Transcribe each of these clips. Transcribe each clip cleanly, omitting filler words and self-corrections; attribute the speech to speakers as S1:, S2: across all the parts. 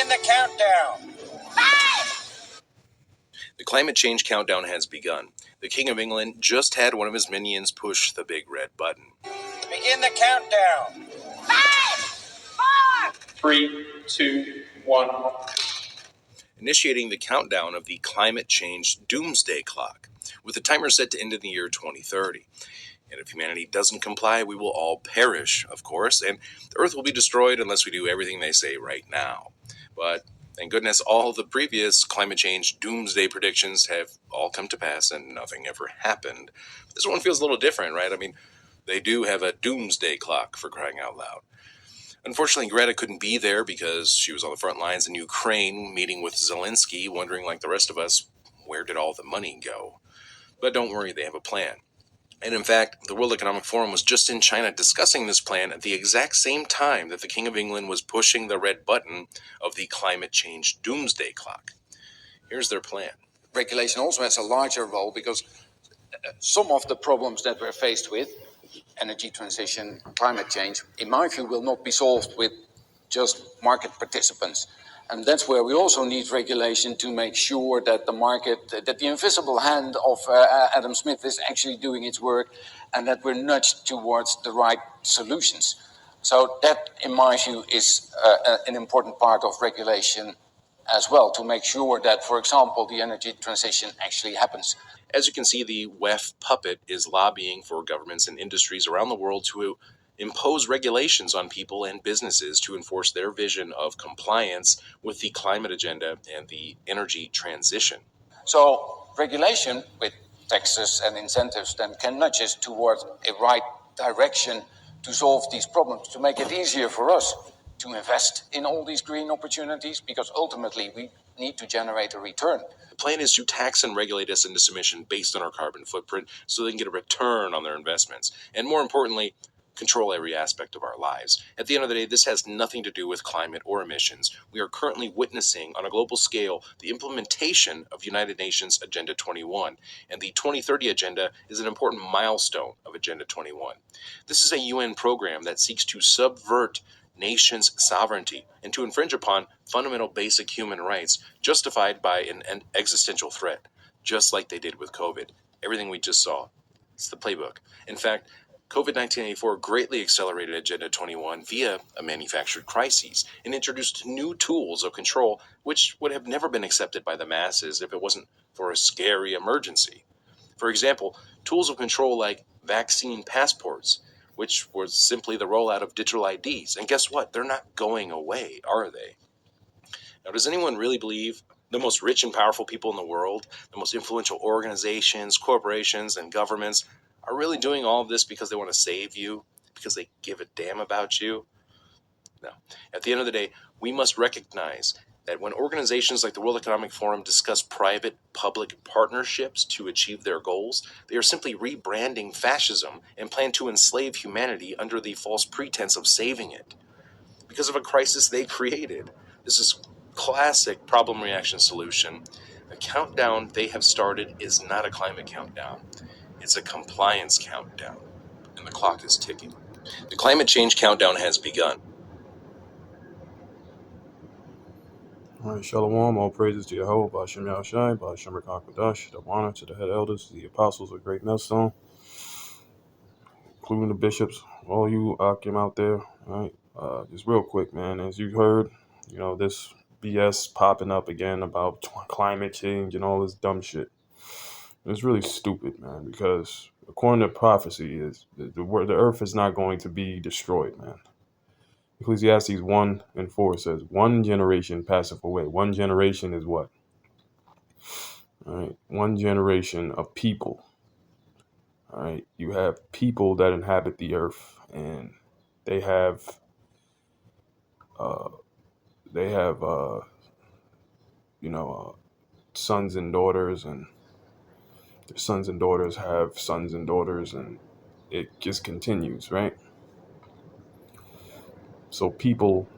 S1: Begin the countdown.
S2: 5!
S3: The climate change countdown has begun. The King of England just had one of his minions push the big red button.
S1: Begin the countdown.
S2: 5! 4!
S4: 3, 2, 1.
S3: Initiating the countdown of the climate change doomsday clock, with the timer set to end in the year 2030. And if humanity doesn't comply, we will all perish, of course, and the Earth will be destroyed unless we do everything they say right now. But thank goodness all the previous climate change doomsday predictions have all come to pass and nothing ever happened. This one feels a little different, right? I mean, they do have a doomsday clock, for crying out loud. Unfortunately, Greta couldn't be there because she was on the front lines in Ukraine, meeting with Zelensky, wondering like the rest of us, where did all the money go? But don't worry, they have a plan. And in fact, the World Economic Forum was just in China discussing this plan at the exact same time that the King of England was pushing the red button of the climate change doomsday clock. Here's their plan.
S5: Regulation also has a larger role because some of the problems that we're faced with, energy transition, climate change, in my view, will not be solved with just market participants. And that's where we also need regulation to make sure that the market, that the invisible hand of Adam Smith is actually doing its work and that we're nudged towards the right solutions. So that, in my view, is an important part of regulation as well, to make sure that, for example, the energy transition actually happens.
S3: As you can see, the WEF puppet is lobbying for governments and industries around the world to impose regulations on people and businesses to enforce their vision of compliance with the climate agenda and the energy transition.
S5: So regulation with taxes and incentives then can nudge us towards a right direction to solve these problems, to make it easier for us to invest in all these green opportunities, because ultimately we need to generate a return.
S3: The plan is to tax and regulate us into submission based on our carbon footprint so they can get a return on their investments. And more importantly, control every aspect of our lives. At the end of the day, this has nothing to do with climate or emissions. We are currently witnessing on a global scale the implementation of United Nations Agenda 21, and the 2030 Agenda is an important milestone of Agenda 21. This is a UN program that seeks to subvert nations' sovereignty and to infringe upon fundamental basic human rights justified by an existential threat, just like they did with COVID. Everything we just saw. It's the playbook. In fact, COVID-1984 greatly accelerated Agenda 21 via a manufactured crisis and introduced new tools of control which would have never been accepted by the masses if it wasn't for a scary emergency. For example, tools of control like vaccine passports, which was simply the rollout of digital IDs. And guess what? They're not going away, are they? Now, does anyone really believe the most rich and powerful people in the world, the most influential organizations, corporations, and governments are really doing all of this because they want to save you, because they give a damn about you? No. At the end of the day, we must recognize that when organizations like the World Economic Forum discuss private-public partnerships to achieve their goals, they are simply rebranding fascism and plan to enslave humanity under the false pretense of saving it because of a crisis they created. This is classic problem reaction solution. The countdown they have started is not a climate countdown. It's a compliance countdown, and the clock is ticking. The climate change countdown has begun.
S6: All right, Shalom, all praises to Yahweh, Ba'ashem Yahushai, Ba'ashem Rakakadash, the honor to the head elders, the apostles of Great Millstone, including the bishops, all you Akim out there. All right, just real quick, man, as you heard, this BS popping up again about climate change and all this dumb shit. It's really stupid, man, because according to prophecy, the earth is not going to be destroyed, man. Ecclesiastes 1:4 says, 1 generation passeth away. 1 generation is what? All right, 1 generation of people. All right, you have people that inhabit the earth, and they have sons and daughters, and their sons and daughters have sons and daughters, and it just continues, right? So people,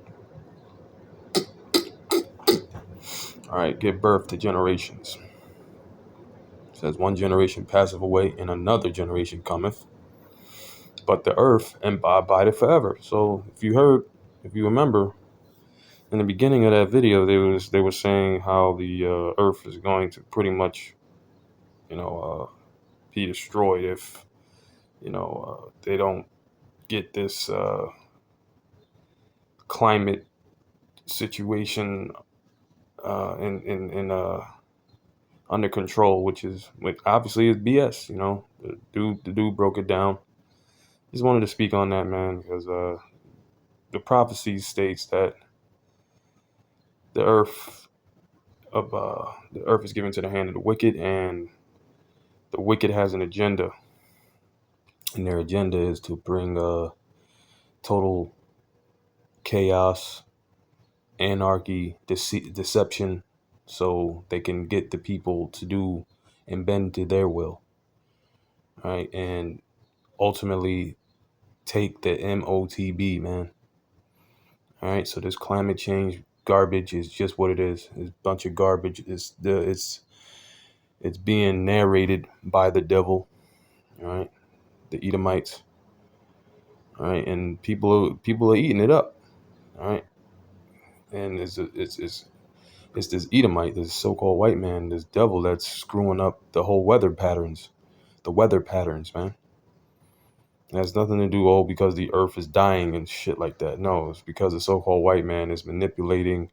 S6: all right, give birth to generations. It says 1 generation passeth away, and another generation cometh. But the earth abideth forever. So if you remember, in the beginning of that video, they were saying how the Earth is going to pretty much, be destroyed if they don't get this climate situation in under control, which obviously is BS. The dude broke it down. Just wanted to speak on that, man, because the prophecy states that the earth the earth is given to the hand of the wicked, and the wicked has an agenda, and their agenda is to bring total chaos, anarchy, deception, so they can get the people to do and bend to their will, right? And ultimately take the MOTB, man. All right, so this climate change garbage is just what it is. It's a bunch of garbage. It's being narrated by the devil, all right, the Edomites, all right, and people are eating it up, all right. And it's this Edomite, this so-called white man, this devil that's screwing up the whole weather patterns, man. It has nothing to do, because the earth is dying and shit like that. No, it's because the so-called white man is manipulating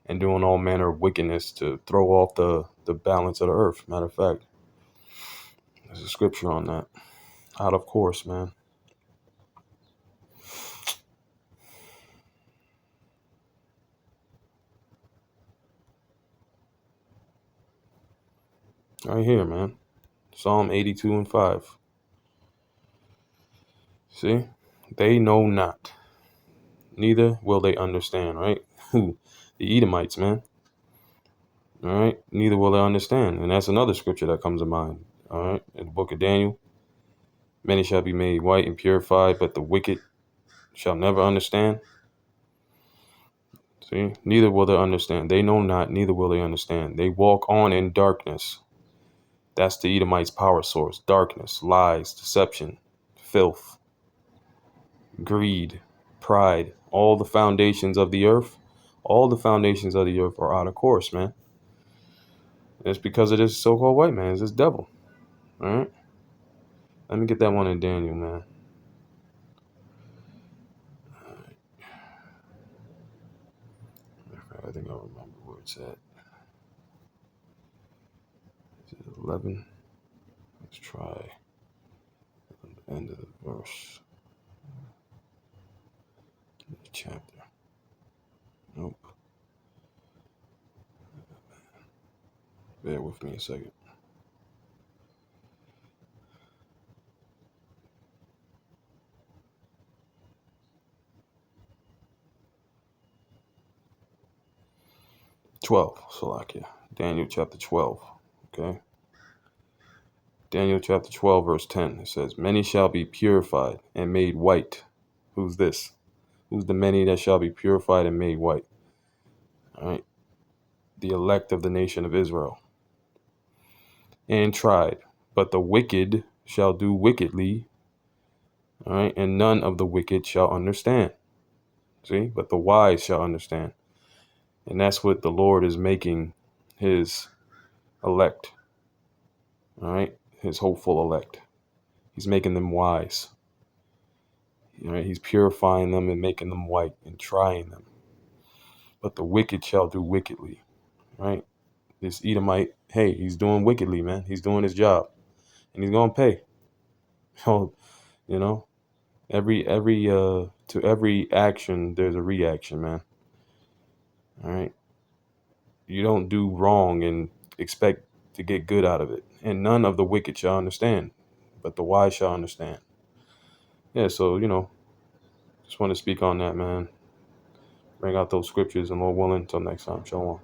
S6: and doing all manner of wickedness to throw off the balance of the earth. Matter of fact, there's a scripture on that. Out of course, man. Right here, man. Psalm 82 and 5. See? They know not, neither will they understand, right? Who? The Edomites, man. All right? Neither will they understand. And that's another scripture that comes to mind. All right? In the book of Daniel. Many shall be made white and purified, but the wicked shall never understand. See? Neither will they understand. They know not, neither will they understand. They walk on in darkness. That's the Edomites' power source. Darkness, lies, deception, filth, greed, pride. All the foundations of the earth are out of course, man. It's because of this so-called white man. It's this devil. All right? Let me get that one in Daniel, man. I think I remember where it's at. Is it 11? Let's try the end of the verse. Chapter. Nope. Bear with me a second. Salakia. Daniel chapter 12. Okay. Daniel chapter 12, verse 10. It says, many shall be purified and made white. Who's this? Who's the many that shall be purified and made white? All right. The elect of the nation of Israel. And tried. But the wicked shall do wickedly. All right. And none of the wicked shall understand. See? But the wise shall understand. And that's what the Lord is making his elect. All right. His hopeful elect. He's making them wise. All right. He's purifying them and making them white and trying them. But the wicked shall do wickedly. Right. This Edomite, hey, he's doing wickedly, man. He's doing his job. And he's gonna pay. So, to every action there's a reaction, man. All right. You don't do wrong and expect to get good out of it. And none of the wicked shall understand, but the wise shall understand. Yeah, so, just want to speak on that, man. Bring out those scriptures, and Lord willing, until next time. Shalom.